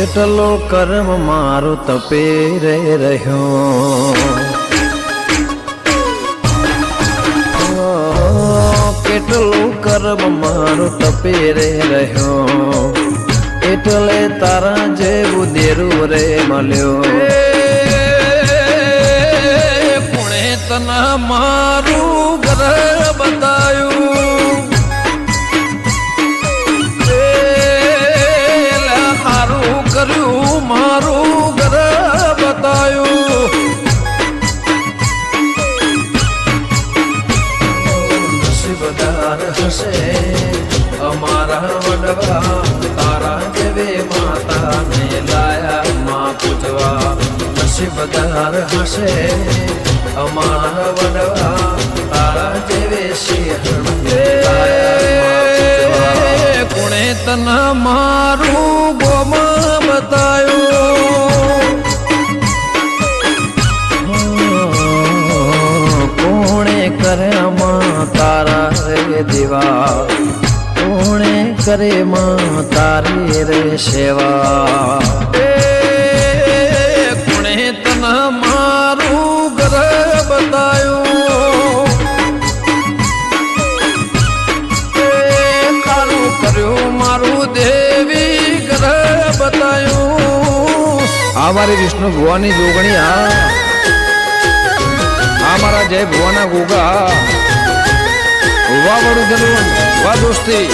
કેટલો કર્મ મારો તપે રે રહ્યો, કેટલો કર્મ મારો તપે રે રહ્યો, એટલે તારા જેવું દેરું રે મળ્યો. કોણે તના મારું ઘર બતાયું, હારું કર્યું મારું ઘર બતાયું. નસીબદાર હશે અમારા વડવા, તારા જેવે માતા ને લાયા માં પૂજવા. નસીબદાર હશે અમારા વડવા, તારા જેવે સિંહણ લાયા. કોણે તના મારું ગોમાં બતાયું, કોણે કર્યામાં તારા રે દેવા, કોણે કરે માં તારી રે સેવા. કોણે તના મારું ઘર બતાયું, કારું કર્યું મારું દેવી ઘર બતાયું. આ મારી વિષ્ણુ ભુવાની જોગણી, આ મારા જય ભુવાના ગોગા. વાહ બડું જલું, વાહ દોસ્તી.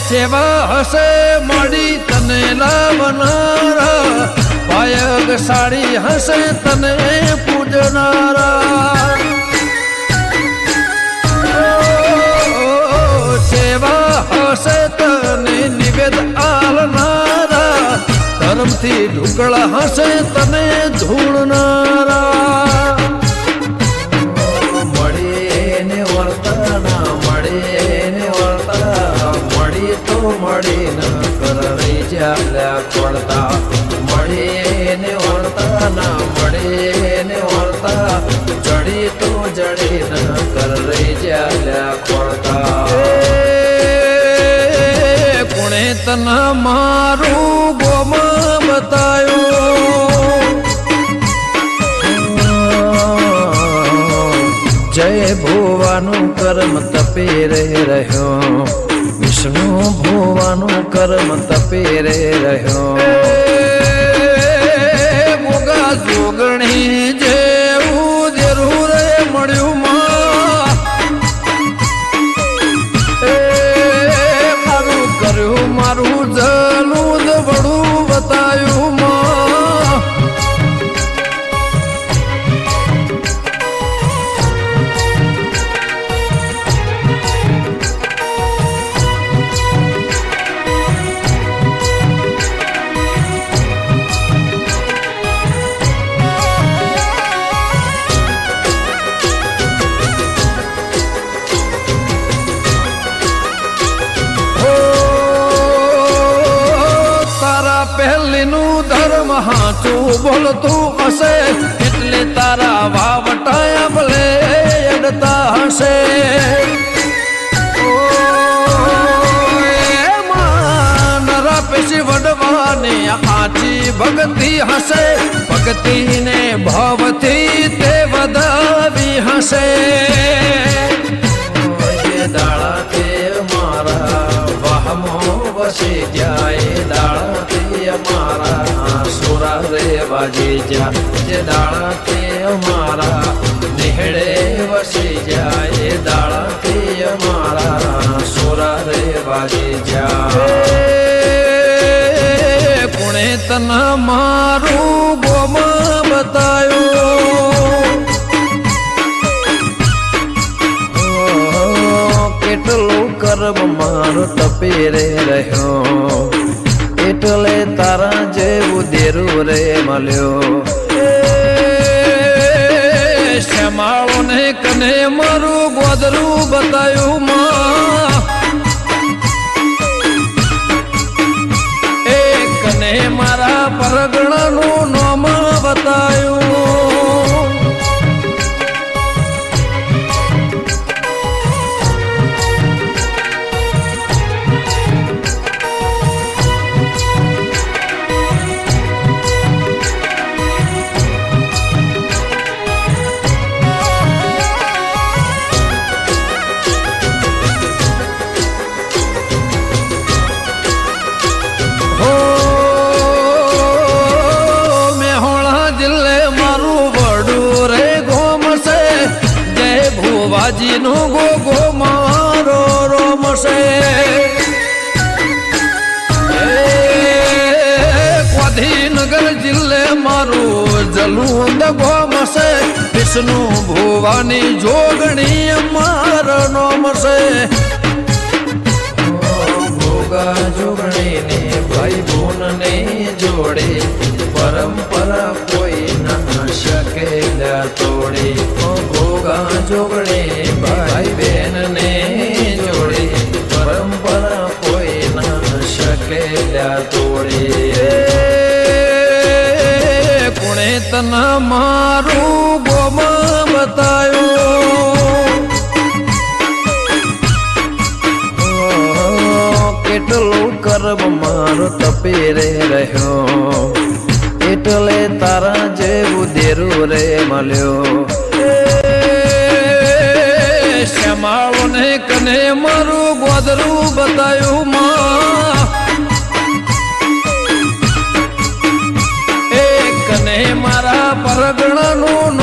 સેવા હશે મળી તને લાવનારા, પાયગ સાડી હશે તને પૂજનારા. સેવા હશે તને નિવેદ આલનારા, ધર્મથી ઢુકળા હશે તને ધૂળનારા. મળીને વર્તના, મળીને વર્તા, મળી તો મળી ન કરી જ્યાં પડતા. મળીને વર્તા ના મળીને વર્તા, જડી તો જડી ન કરી જ્યાં પડતા. કોણે તના મારું ગોમાં બતાયું, જય ભુવાનું કર્મ તપે રે રહ્યો, વિષ્ણુ ભુવાનું કર્મ તપે રે રહ્યો. મોગા જોગણી જેવું દેરું રે મળ્યું માં, મારું કર્યું મારું જલું વડું બતાયું માં. પહેલીનું ધર્મ હાચું બોલતું હશે, એટલે તારા વાવટાયા ભલે અડતા હશે. નરા પેશી વડવાની આચી ભક્તિ હશે, ભક્તિને ભાવથી તે વધાવી હશે. દાળા તે મારા વાહમો વસી જાય, દાળા તે અમારા સુરા રે વાજી જા. જે દાળા તે અમારા નિહળે વસી જાય, દાળા તે અમારા સુરા રે વાજી જા. કોણે તના મારું ગોમાં બતાયું, કેટલું કર્મ મારો તપે રે રહ્યો, એટલે તારા જેવું દેરું રે મળ્યો. શ્યામાળો ને કને મારું ગોદરું બતાયું માં, પરગણાનું નામ બતાયું નું ગોગો મારો રોમશે ગાંધીનગર જિલ્લે મારું જલુંદ ગોમશે વિષ્ણુ ભુવાની જોગણી મારો નોમશે ભોગા જોગણી ને ભાઈ બોન ને જોડે પરંપરા કોઈ ના શકે તોડે ભોગા જોગણે ભાઈ બહેન ને જોડે પરંપરા કોઈ ના શકે તોડે કોણે તના મારું ગોમાં બતાયું કેટલું કર્મ મારો તપી રે રહ્યો એટલે તારા જેવું દેરું રે મળ્યો શ્યામાળો ને કને મારું ગોદરું બતાયું માં એ કને મારા પરગણાનું